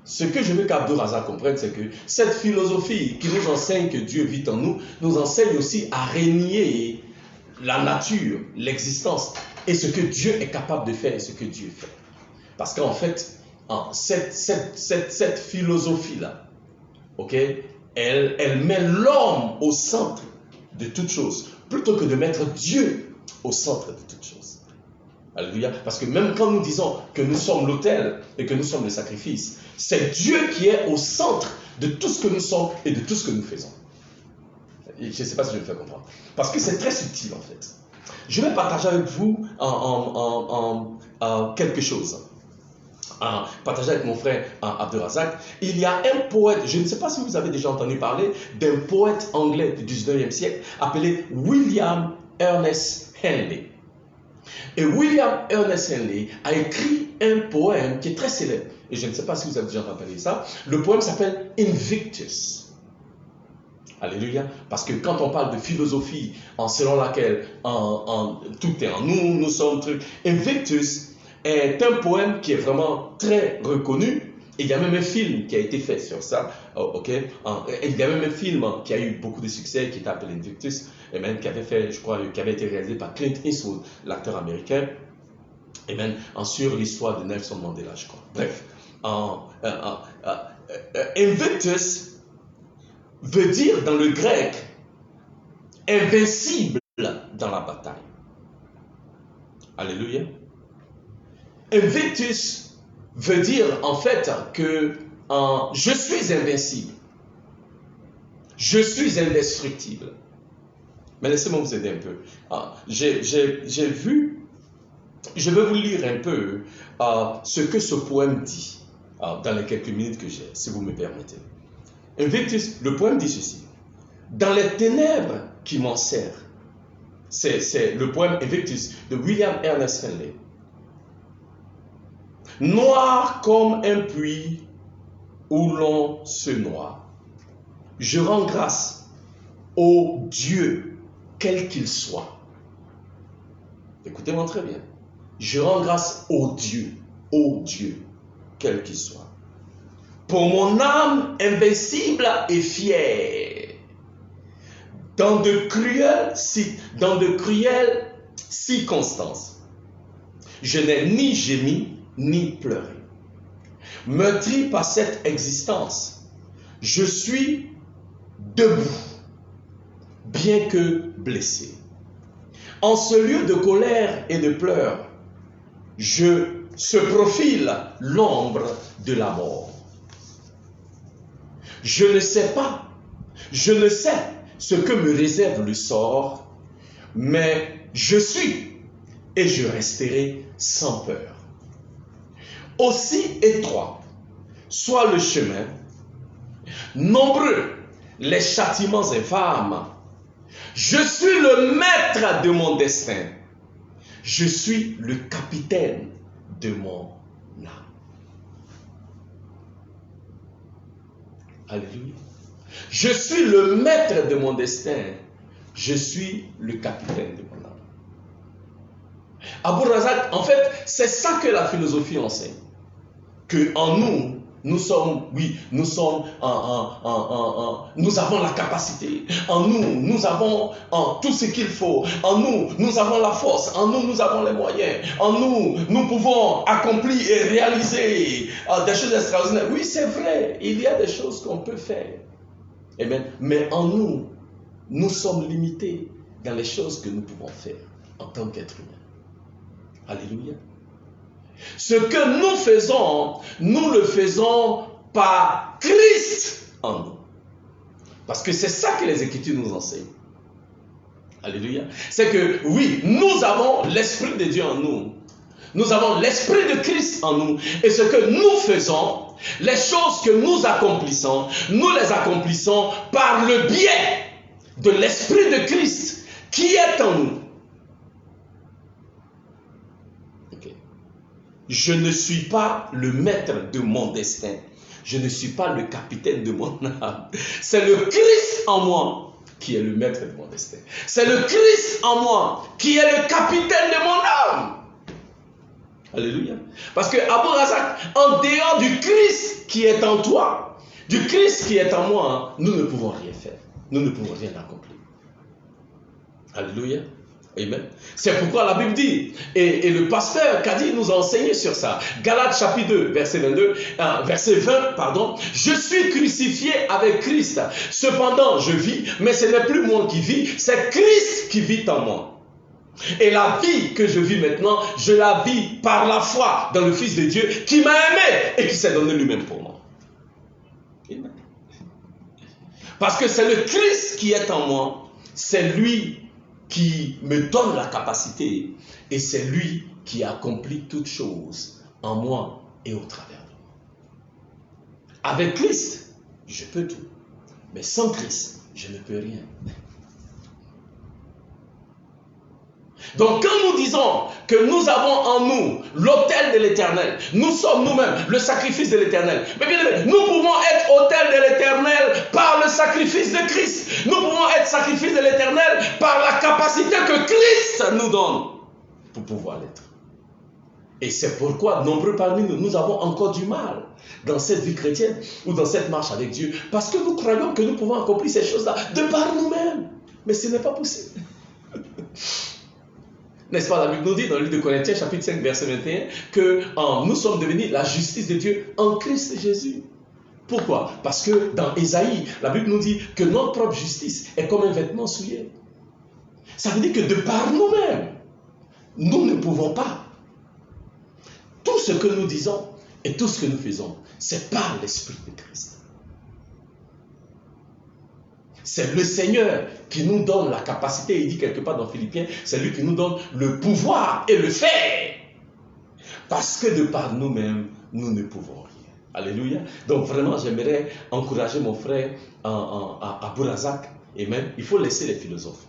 Ce que je veux qu'Abdou Razak comprenne, c'est que cette philosophie qui nous enseigne que Dieu vit en nous, nous enseigne aussi à régner la nature, l'existence, et ce que Dieu est capable de faire et ce que Dieu fait. Parce qu'en fait, cette philosophie-là, ok, elle met l'homme au centre de toute chose, plutôt que de mettre Dieu au centre de toute chose. Alléluia. Parce que même quand nous disons que nous sommes l'autel et que nous sommes le sacrifice, c'est Dieu qui est au centre de tout ce que nous sommes et de tout ce que nous faisons. Je ne sais pas si je me fais comprendre. Parce que c'est très subtil en fait. Je vais partager avec vous quelque chose. Partager avec mon frère Abdou Razak. Il y a un poète, je ne sais pas si vous avez déjà entendu parler d'un poète anglais du 19e siècle appelé William Ernest Henley. Et William Ernest Henley a écrit un poème qui est très célèbre. Et je ne sais pas si vous avez déjà entendu parler de ça. Le poème s'appelle Invictus. Alléluia. Parce que quand on parle de philosophie selon laquelle tout est en nous, nous sommes trucs. Invictus est un poème qui est vraiment très reconnu. Et il y a même un film qui a été fait sur ça. Okay. Il y a même un film qui a eu beaucoup de succès qui est appelé Invictus, et même qui avait fait, je crois, qui avait été réalisé par Clint Eastwood, l'acteur américain, et même sur l'histoire de Nelson Mandela, je crois. Bref, Invictus veut dire dans le grec invincible dans la bataille. Alléluia. Invictus veut dire en fait que je suis invincible. Je suis indestructible. Mais laissez-moi vous aider un peu. J'ai vu, je vais vous lire un peu ce que ce poème dit dans les quelques minutes que j'ai, si vous me permettez. Invictus, le poème dit ceci. Dans les ténèbres qui m'enserrent, c'est le poème Invictus de William Ernest Henley. Noir comme un puits où l'on se noie, je rends grâce au Dieu, quel qu'il soit. Écoutez-moi très bien. Je rends grâce au Dieu, quel qu'il soit. Pour mon âme invincible et fière, dans de cruelles circonstances, je n'ai ni gémi, ni pleurer. Meurtri par cette existence, je suis debout, bien que blessé. En ce lieu de colère et de pleurs, se profile l'ombre de la mort. Je ne sais ce que me réserve le sort, mais je suis et je resterai sans peur. Aussi étroit soit le chemin, nombreux les châtiments infâmes, je suis le maître de mon destin, je suis le capitaine de mon âme. Alléluia. Je suis le maître de mon destin, je suis le capitaine de mon âme. Abdou Razak, en fait, c'est ça que la philosophie enseigne. Que en nous, nous avons la capacité. En nous, nous avons tout ce qu'il faut. En nous, nous avons la force. En nous, nous avons les moyens. En nous, nous pouvons accomplir et réaliser des choses extraordinaires. Oui, c'est vrai. Il y a des choses qu'on peut faire. Amen. Mais en nous, nous sommes limités dans les choses que nous pouvons faire en tant qu'être humain. Alléluia. Ce que nous faisons, nous le faisons par Christ en nous. Parce que c'est ça que les Écritures nous enseignent. Alléluia. C'est que oui, nous avons l'Esprit de Dieu en nous. Nous avons l'Esprit de Christ en nous. Et ce que nous faisons, les choses que nous accomplissons, nous les accomplissons par le biais de l'Esprit de Christ qui est en nous. Je ne suis pas le maître de mon destin. Je ne suis pas le capitaine de mon âme. C'est le Christ en moi qui est le maître de mon destin. C'est le Christ en moi qui est le capitaine de mon âme. Alléluia. Parce que Abou Razak, en dehors du Christ qui est en toi, du Christ qui est en moi, nous ne pouvons rien faire. Nous ne pouvons rien accomplir. Alléluia. Amen. C'est pourquoi la Bible dit, et le pasteur Kadi nous a enseigné sur ça. Galates chapitre 2, verset 20, pardon. Je suis crucifié avec Christ. Cependant, je vis, mais ce n'est plus moi qui vis, c'est Christ qui vit en moi. Et la vie que je vis maintenant, je la vis par la foi dans le Fils de Dieu qui m'a aimé et qui s'est donné lui-même pour moi. Amen. Parce que c'est le Christ qui est en moi, c'est lui qui me donne la capacité et c'est lui qui accomplit toutes choses en moi et au travers de moi. Avec Christ, je peux tout, mais sans Christ, je ne peux rien. Donc quand nous disons que nous avons en nous l'autel de l'Éternel, nous sommes nous-mêmes le sacrifice de l'Éternel. Mais bien aimé, nous pouvons être autel de l'Éternel par le sacrifice de Christ. Nous pouvons être sacrifice de l'Éternel par la capacité que Christ nous donne pour pouvoir l'être. Et c'est pourquoi nombreux parmi nous, nous avons encore du mal dans cette vie chrétienne ou dans cette marche avec Dieu. Parce que nous croyons que nous pouvons accomplir ces choses-là de par nous-mêmes. Mais ce n'est pas possible. N'est-ce pas, la Bible nous dit dans le livre de Corinthiens, chapitre 5, verset 21, que nous sommes devenus la justice de Dieu en Christ Jésus. Pourquoi? Parce que dans Ésaïe, la Bible nous dit que notre propre justice est comme un vêtement souillé. Ça veut dire que de par nous-mêmes, nous ne pouvons pas. Tout ce que nous disons et tout ce que nous faisons, c'est par l'Esprit de Christ. C'est le Seigneur qui nous donne la capacité, il dit quelque part dans Philippiens, c'est lui qui nous donne le pouvoir et le faire. Parce que de par nous-mêmes, nous ne pouvons rien. Alléluia. Donc vraiment, j'aimerais encourager mon frère à Bourazak. Amen. Il faut laisser les philosophes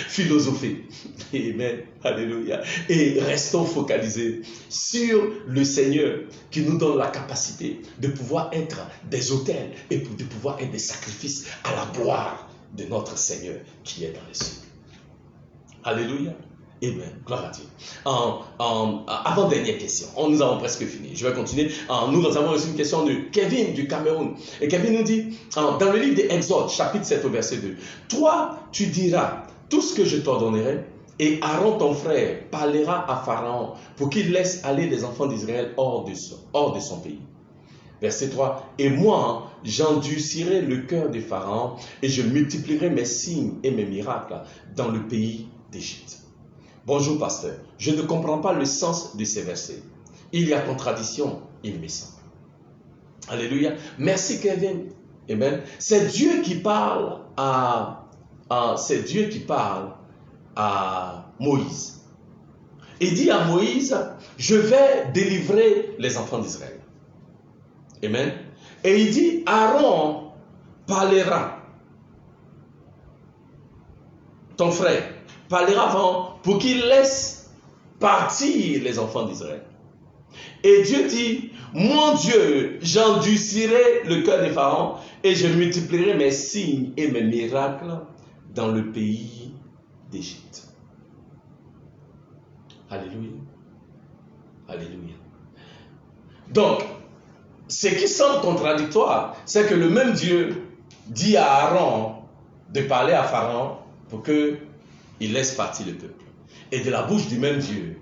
philosopher. Amen. Alléluia. Et restons focalisés sur le Seigneur qui nous donne la capacité de pouvoir être des autels et de pouvoir être des sacrifices à la gloire de notre Seigneur qui est dans les cieux. Alléluia. Amen. Gloire à Dieu. Avant-dernière question. Nous avons presque fini. Je vais continuer. Nous avons reçu une question de Kevin du Cameroun. Et Kevin nous dit, dans le livre d'Exode, chapitre 7 au verset 2, « Toi, tu diras tout ce que je t'ordonnerai, et Aaron, ton frère, parlera à Pharaon pour qu'il laisse aller les enfants d'Israël hors de son pays. » Verset 3, « Et moi, j'endurcirai le cœur de Pharaon, et je multiplierai mes signes et mes miracles dans le pays d'Égypte. » Bonjour pasteur, je ne comprends pas le sens de ces versets. Il y a contradiction, il me semble. Alléluia. Merci Kevin. Amen. C'est Dieu qui parle à Moïse. Il dit à Moïse, je vais délivrer les enfants d'Israël. Amen. Et il dit, Aaron parlera. Ton frère parlera avant pour qu'il laisse partir les enfants d'Israël. Et Dieu dit, mon Dieu, j'endurcirai le cœur de Pharaon et je multiplierai mes signes et mes miracles dans le pays d'Égypte. Alléluia. Alléluia. Donc, ce qui semble contradictoire, c'est que le même Dieu dit à Aaron de parler à Pharaon pour qu'il laisse partir le peuple. Et de la bouche du même Dieu,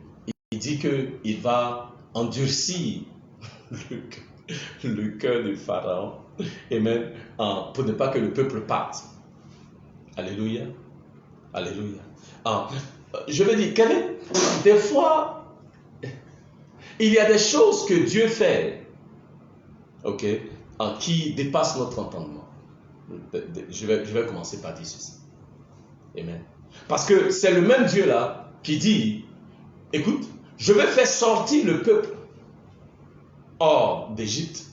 il dit qu'il va endurcir le cœur de Pharaon, et même pour ne pas que le peuple parte. Alléluia. Alléluia. Je veux dire, des fois, il y a des choses que Dieu fait, ok, qui dépassent notre entendement. Je vais commencer par dire ceci. Amen. Parce que c'est le même Dieu là qui dit, écoute, je vais faire sortir le peuple hors d'Égypte.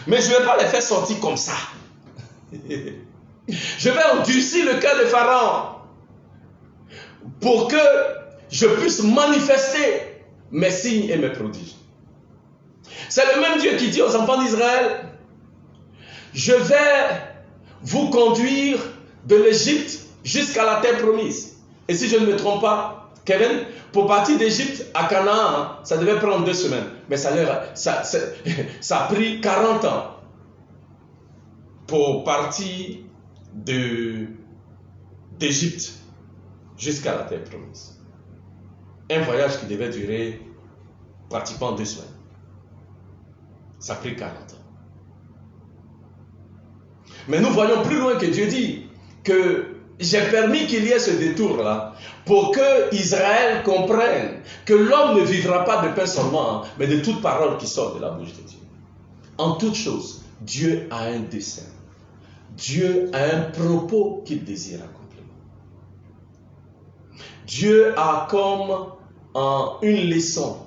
Mais je ne vais pas les faire sortir comme ça. Je vais endurcir le cœur de Pharaon pour que je puisse manifester mes signes et mes prodiges. C'est le même Dieu qui dit aux enfants d'Israël, je vais vous conduire de l'Égypte jusqu'à la terre promise. Et si je ne me trompe pas, Kevin, pour partir d'Égypte à Canaan, ça devait prendre 2 semaines. Mais ça a pris 40 ans pour partir d'Égypte jusqu'à la terre promise. Un voyage qui devait durer pratiquement 2 semaines. Ça a pris 40 ans. Mais nous voyons plus loin que Dieu dit que j'ai permis qu'il y ait ce détour-là pour que Israël comprenne que l'homme ne vivra pas de pain seulement, mais de toute parole qui sort de la bouche de Dieu. En toute chose, Dieu a un dessein. Dieu a un propos qu'il désire accomplir. Dieu a comme une leçon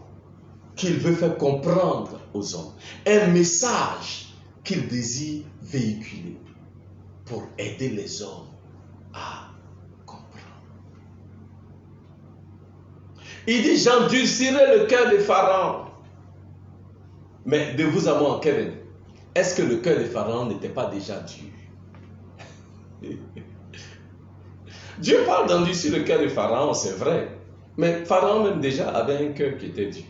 qu'il veut faire comprendre aux hommes. Un message qu'il désire véhiculer pour aider les hommes à comprendre. Il dit, j'endurcirai le cœur de Pharaon. Mais de vous à moi, Kevin, est-ce que le cœur de Pharaon n'était pas déjà dur? Dieu parle d'endurcir le cœur de Pharaon, c'est vrai. Mais Pharaon même déjà avait un cœur qui était dur.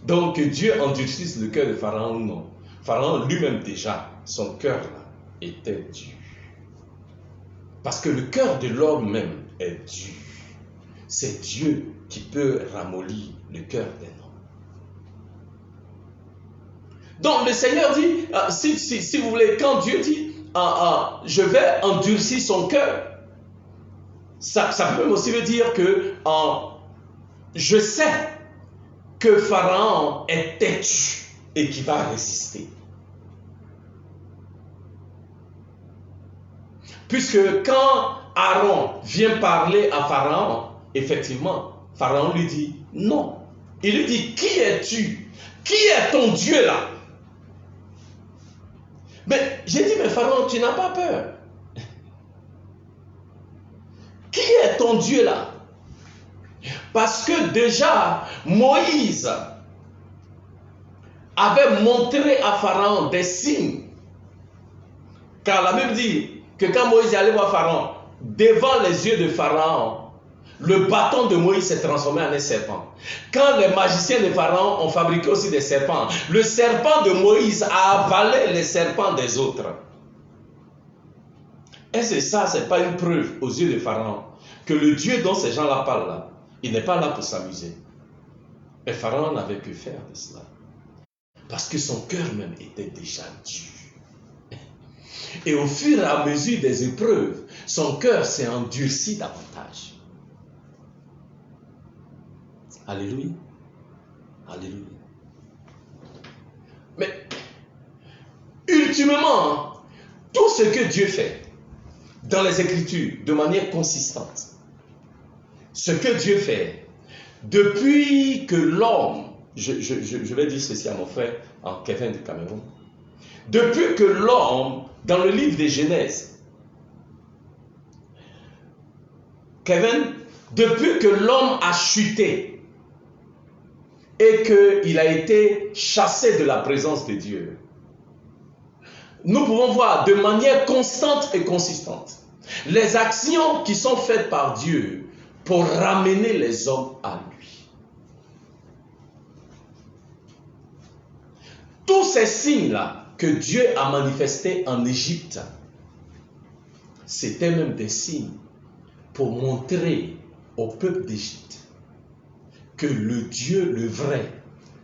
Donc que Dieu endurcisse le cœur de Pharaon, non. Pharaon lui-même déjà, son cœur là, était dur. Parce que le cœur de l'homme même est dur. C'est Dieu qui peut ramollir le cœur d'un homme. Donc le Seigneur dit, si vous voulez, quand Dieu dit, je vais endurcir son cœur, ça peut aussi veut dire que je sais que Pharaon est têtu et qu'il va résister. Puisque quand Aaron vient parler à Pharaon, effectivement, Pharaon lui dit non. Il lui dit, qui es-tu? Qui est ton Dieu là? Mais j'ai dit, mais Pharaon, tu n'as pas peur. Qui est ton Dieu là? Parce que déjà, Moïse avait montré à Pharaon des signes. Car la Bible dit que quand Moïse allait voir Pharaon, devant les yeux de Pharaon, le bâton de Moïse s'est transformé en un serpent. Quand les magiciens de Pharaon ont fabriqué aussi des serpents, le serpent de Moïse a avalé les serpents des autres. Est-ce que ça, ce n'est pas une preuve aux yeux de Pharaon que le Dieu dont ces gens-là parlent là, il n'est pas là pour s'amuser? Mais Pharaon n'avait que faire de cela. Parce que son cœur même était déjà dur. Et au fur et à mesure des épreuves, son cœur s'est endurci davantage. Alléluia. Alléluia. Mais, ultimement, tout ce que Dieu fait dans les Écritures de manière consistante, ce que Dieu fait depuis que l'homme, je vais dire ceci à mon frère Kevin du Cameroun, depuis que l'homme, dans le livre de Genèse, Kevin, depuis que l'homme a chuté et qu'il a été chassé de la présence de Dieu, nous pouvons voir de manière constante et consistante les actions qui sont faites par Dieu pour ramener les hommes à lui. Tous ces signes-là que Dieu a manifestés en Égypte, c'était même des signes pour montrer au peuple d'Égypte que le Dieu, le vrai,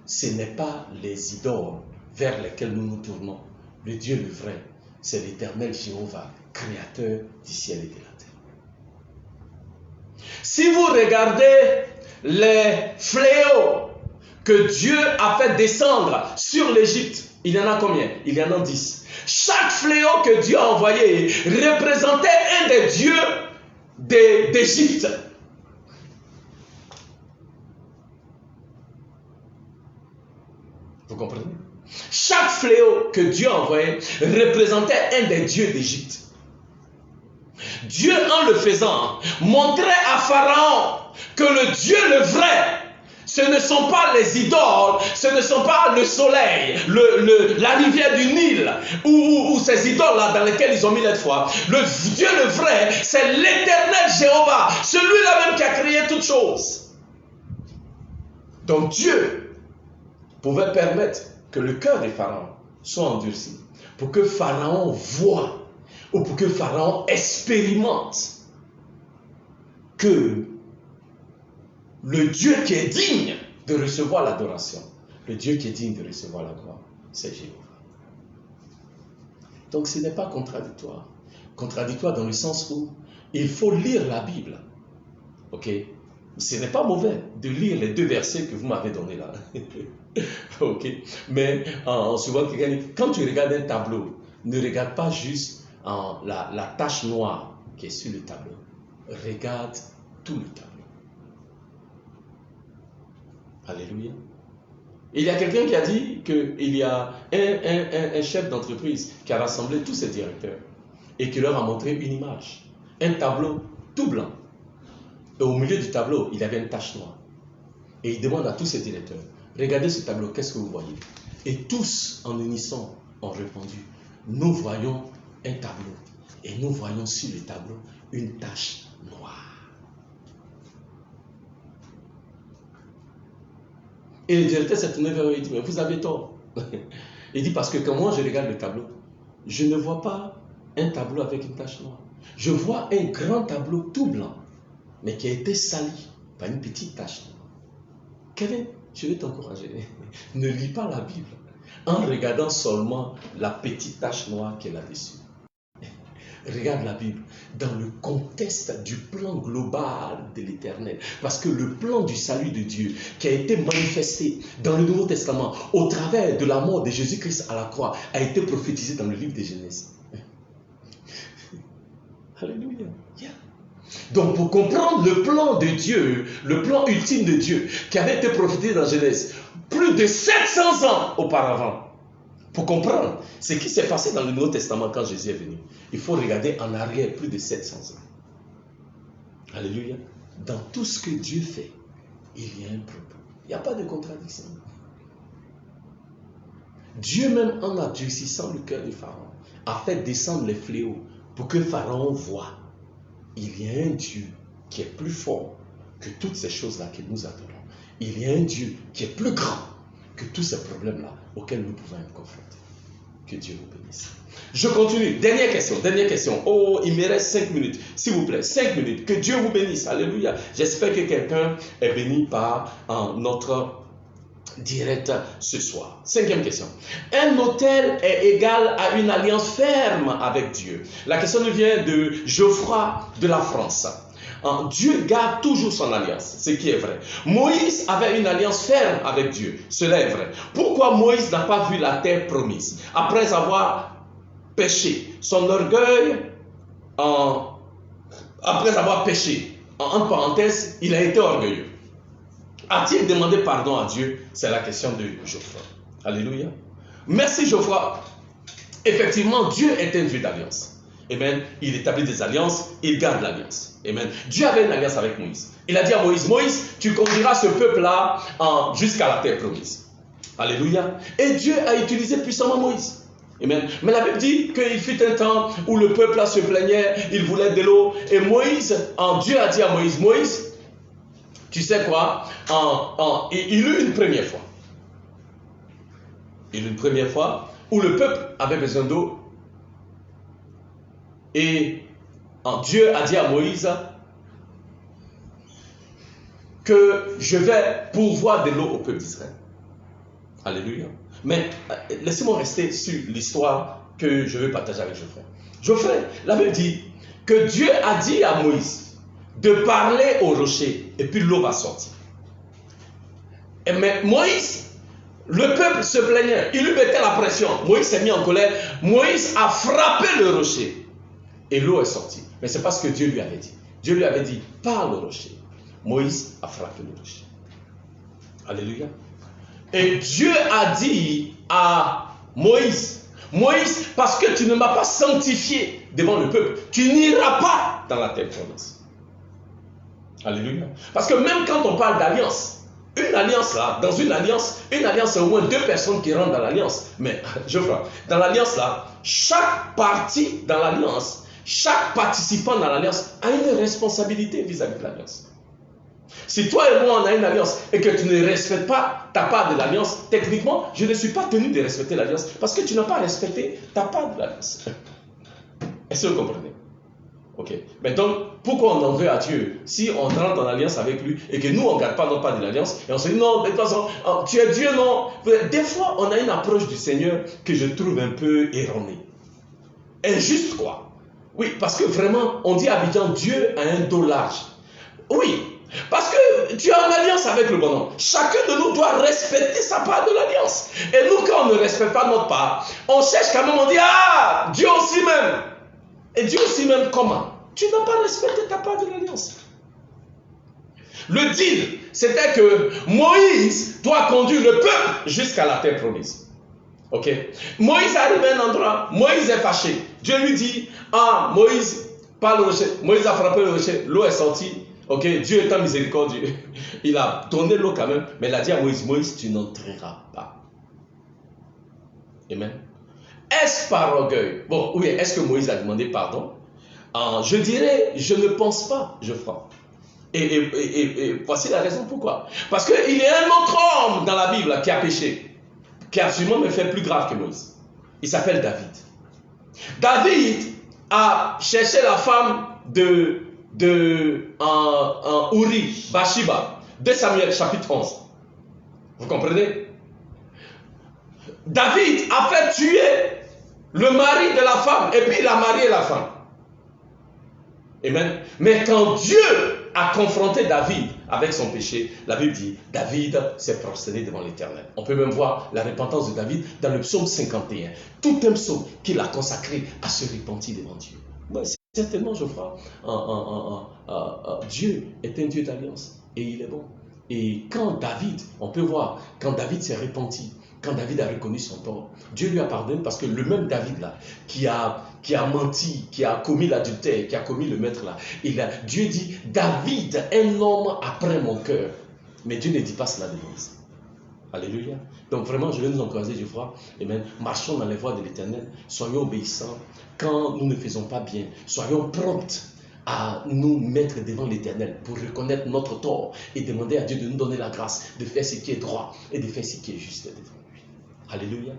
ce n'est pas les idoles vers lesquelles nous nous tournons. Le Dieu, le vrai, c'est l'Éternel Jéhovah, créateur du ciel et de la terre. Si vous regardez les fléaux que Dieu a fait descendre sur l'Égypte, il y en a combien? Il y en a 10. Chaque fléau que Dieu a envoyé représentait un des dieux d'Égypte. Vous comprenez? Chaque fléau que Dieu a envoyé représentait un des dieux d'Égypte. Dieu, en le faisant, montrait à Pharaon que le Dieu, le vrai, Ce ne sont pas les idoles, ce ne sont pas le soleil, la rivière du Nil, ou ces idoles-là dans lesquelles ils ont mis leur foi. Le Dieu le vrai, c'est l'éternel Jéhovah, celui-là même qui a créé toutes choses. Donc Dieu pouvait permettre que le cœur des pharaons soit endurci, pour que Pharaon voie, ou pour que Pharaon expérimente que le Dieu qui est digne de recevoir l'adoration, le Dieu qui est digne de recevoir la gloire, c'est Jéhovah. Donc ce n'est pas contradictoire. Contradictoire dans le sens où il faut lire la Bible. Ok? Ce n'est pas mauvais de lire les 2 versets que vous m'avez donnés là. Ok? Mais souvent, quand tu regardes un tableau, ne regarde pas juste la tache noire qui est sur le tableau. Regarde tout le tableau. Alléluia. Il y a quelqu'un qui a dit qu'il y a un chef d'entreprise qui a rassemblé tous ses directeurs et qui leur a montré une image, un tableau tout blanc. Et au milieu du tableau, il y avait une tache noire. Et il demande à tous ses directeurs, regardez ce tableau, qu'est-ce que vous voyez? Et tous, en unisson, ont répondu, nous voyons un tableau. Et nous voyons sur le tableau une tache noire. Et le directeur s'est tourné vers eux et dit, mais vous avez tort. Il dit, parce que quand moi je regarde le tableau, je ne vois pas un tableau avec une tache noire. Je vois un grand tableau tout blanc, mais qui a été sali par une petite tache noire. Kevin, je vais t'encourager. Ne lis pas la Bible en regardant seulement la petite tache noire qui est là-dessus. Regarde la Bible dans le contexte du plan global de l'Éternel. Parce que le plan du salut de Dieu qui a été manifesté dans le Nouveau Testament au travers de la mort de Jésus-Christ à la croix a été prophétisé dans le livre de Genèse. Alléluia. Yeah. Donc pour comprendre le plan de Dieu, le plan ultime de Dieu qui avait été prophétisé dans Genèse plus de 700 ans auparavant, pour comprendre ce qui s'est passé dans le Nouveau Testament quand Jésus est venu, il faut regarder en arrière plus de 700 ans. Alléluia. Dans tout ce que Dieu fait, il y a un propos. Il n'y a pas de contradiction. Dieu même en adoucissant le cœur du Pharaon a fait descendre les fléaux pour que Pharaon voie. Il y a un Dieu qui est plus fort que toutes ces choses-là que nous adorons. Il y a un Dieu qui est plus grand que tous ces problèmes-là auxquels nous pouvons être confrontés. Que Dieu vous bénisse. Je continue. Dernière question, dernière question. Oh, il me reste 5 minutes. S'il vous plaît, 5 minutes. Que Dieu vous bénisse. Alléluia. J'espère que quelqu'un est béni par notre direct ce soir. 5e question. Un autel est égal à une alliance ferme avec Dieu. La question nous vient de Geoffroy de la France. Dieu garde toujours son alliance, ce qui est vrai. Moïse avait une alliance ferme avec Dieu, cela est vrai. Pourquoi Moïse n'a pas vu la terre promise? Après avoir péché, son orgueil, après avoir péché, entre parenthèses, il a été orgueilleux. A-t-il demandé pardon à Dieu? C'est la question de Geoffroy. Alléluia. Merci Geoffroy. Effectivement, Dieu est un Dieu d'alliance. Amen. Il établit des alliances, il garde l'alliance. Amen. Dieu avait une alliance avec Moïse. Il a dit à Moïse, Moïse, tu conduiras ce peuple-là jusqu'à la terre promise. Alléluia. Et Dieu a utilisé puissamment Moïse. Amen. Mais la Bible dit qu'il fut un temps où le peuple-là se plaignait, il voulait de l'eau. Et Moïse, Dieu a dit à Moïse, Moïse, tu sais quoi, il eut une première fois. Il eut une première fois où le peuple avait besoin d'eau. Et Dieu a dit à Moïse que je vais pourvoir de l'eau au peuple d'Israël. Alléluia. Mais laissez-moi rester sur l'histoire que je vais partager avec Geoffrey. Geoffrey, la Bible dit que Dieu a dit à Moïse de parler au rocher et puis l'eau va sortir. Mais Moïse, le peuple se plaignait, il lui mettait la pression. Moïse s'est mis en colère. Moïse a frappé le rocher. Et l'eau est sortie. Mais c'est pas ce que Dieu lui avait dit. Dieu lui avait dit, parle au rocher. Moïse a frappé le rocher. Alléluia. Et Dieu a dit à Moïse, Moïse, parce que tu ne m'as pas sanctifié devant le peuple, tu n'iras pas dans la terre promise. Alléluia. Parce que même quand on parle d'alliance, Une alliance là, dans une alliance c'est au moins 2 personnes qui rentrent dans l'alliance. Mais, je vois, dans l'alliance là, chaque partie dans l'alliance, chaque participant dans l'alliance a une responsabilité vis-à-vis de l'alliance. Si toi et moi on a une alliance et que tu ne respectes pas ta part de l'alliance, techniquement, je ne suis pas tenu de respecter l'alliance parce que tu n'as pas respecté ta part de l'alliance. Est-ce que vous comprenez? Ok. Mais donc, pourquoi on en veut à Dieu si on rentre en alliance avec lui et que nous on ne garde pas notre part de l'alliance et on se dit non, de toute façon, tu es Dieu, non. Des fois, on a une approche du Seigneur que je trouve un peu erronée. Injuste, quoi. Oui, parce que vraiment, on dit à Abidjan, Dieu a un dos large. Oui, parce que tu es en alliance avec le bonhomme. Chacun de nous doit respecter sa part de l'alliance. Et nous, quand on ne respecte pas notre part, on cherche quand même, on dit, ah, Dieu aussi même. Et Dieu aussi même comment? Tu n'as pas respecté ta part de l'alliance. Le deal, c'était que Moïse doit conduire le peuple jusqu'à la terre promise. Ok? Moïse arrive à un endroit, Moïse est fâché. Dieu lui dit, ah, Moïse, pas le rocher. Moïse a frappé le rocher, l'eau est sortie. Ok, Dieu étant miséricordieux, il a donné l'eau quand même, mais il a dit à Moïse, Moïse, tu n'entreras pas. Amen. Est-ce par orgueil? Bon, oui, est-ce que Moïse a demandé pardon? Je dirais, je ne pense pas, Geoffroy. Et voici la raison pourquoi. Parce qu'il y a un autre homme dans la Bible qui a péché, qui a sûrement me fait plus grave que Moïse. Il s'appelle David. David a cherché la femme de Uri, Bathsheba, 2 Samuel chapitre 11. Vous comprenez? David a fait tuer le mari de la femme et puis il a marié la femme. Amen. Mais quand Dieu a confronté David avec son péché, la Bible dit, David s'est prosterné devant l'Éternel. On peut même voir la repentance de David dans le psaume 51. Tout un psaume qu'il a consacré à se repentir devant Dieu. Ouais, certainement, je crois, Dieu est un Dieu d'alliance et il est bon. Et quand David, on peut voir, quand David s'est repenti, quand David a reconnu son tort, Dieu lui a pardonné parce que le même David là, qui a menti, qui a commis l'adultère, qui a commis le meurtre là, Dieu dit, David, un homme après mon cœur. Mais Dieu ne dit pas cela de Moïse. Alléluia. Donc vraiment, je vais nous encourager, je crois, amen. Marchons dans les voies de l'Éternel, soyons obéissants. Quand nous ne faisons pas bien, soyons prompts à nous mettre devant l'Éternel pour reconnaître notre tort et demander à Dieu de nous donner la grâce de faire ce qui est droit et de faire ce qui est juste devant lui. Alléluia.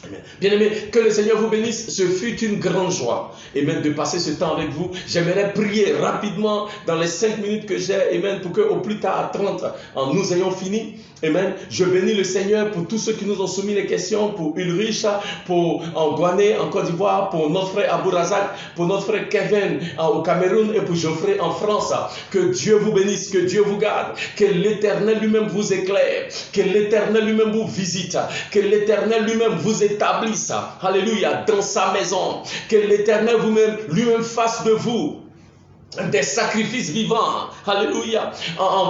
Amen. Bien-aimés, que le Seigneur vous bénisse. Ce fut une grande joie, amen, de passer ce temps avec vous. J'aimerais prier rapidement dans les 5 minutes que j'ai, amen, pour qu'au plus tard à 30, nous ayons fini. Amen. Je bénis le Seigneur pour tous ceux qui nous ont soumis les questions, pour Ulrich, pour Gouané en Côte d'Ivoire, pour notre frère Abou Razak, pour notre frère Kevin au Cameroun et pour Geoffrey en France. Que Dieu vous bénisse, que Dieu vous garde, que l'Éternel lui-même vous éclaire, que l'Éternel lui-même vous visite, que l'Éternel lui-même vous établisse, alléluia, dans sa maison, que l'Éternel lui-même fasse de vous des sacrifices vivants, alléluia,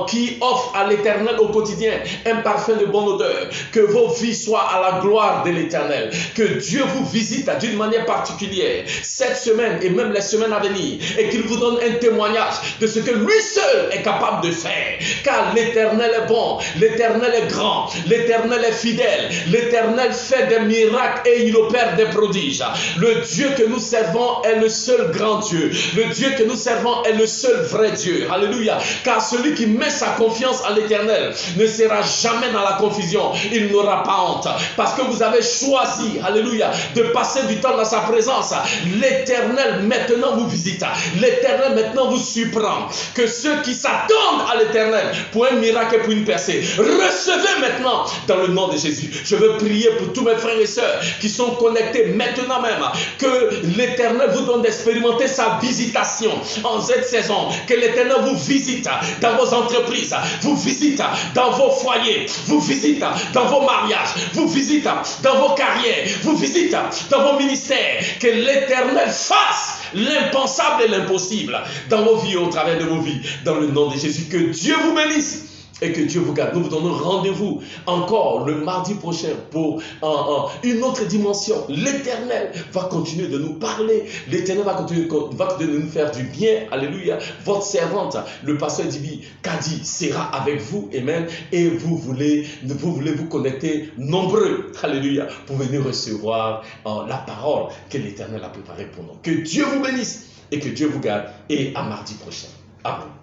qui offrent à l'Éternel au quotidien un parfum de bonne odeur, que vos vies soient à la gloire de l'Éternel, que Dieu vous visite d'une manière particulière cette semaine et même les semaines à venir, et qu'il vous donne un témoignage de ce que lui seul est capable de faire, car l'Éternel est bon, l'Éternel est grand, l'Éternel est fidèle, l'Éternel fait des miracles et il opère des prodiges. Le Dieu que nous servons est le seul grand Dieu, le Dieu que nous servons est le seul vrai Dieu. Alléluia. Car celui qui met sa confiance en l'Éternel ne sera jamais dans la confusion. Il n'aura pas honte. Parce que vous avez choisi, alléluia, de passer du temps dans sa présence. L'Éternel maintenant vous visite. L'Éternel maintenant vous surprend. Que ceux qui s'attendent à l'Éternel pour un miracle et pour une percée, recevez maintenant dans le nom de Jésus. Je veux prier pour tous mes frères et sœurs qui sont connectés maintenant même. Que l'Éternel vous donne d'expérimenter sa visitation en cette saison, que l'Éternel vous visite dans vos entreprises, vous visite dans vos foyers, vous visite dans vos mariages, vous visite dans vos carrières, vous visite dans vos ministères, que l'Éternel fasse l'impensable et l'impossible dans vos vies, au travers de vos vies, dans le nom de Jésus. Que Dieu vous bénisse et que Dieu vous garde. Nous vous donnons rendez-vous encore le mardi prochain pour une autre dimension. L'Éternel va continuer de nous parler. L'Éternel va continuer de nous faire du bien. Alléluia. Votre servante, le pasteur Dibi Kadi, sera avec vous. Amen. Et vous voulez vous connecter nombreux. Alléluia. Pour venir recevoir la parole que l'Éternel a préparée pour nous. Que Dieu vous bénisse et que Dieu vous garde. Et à mardi prochain. Amen.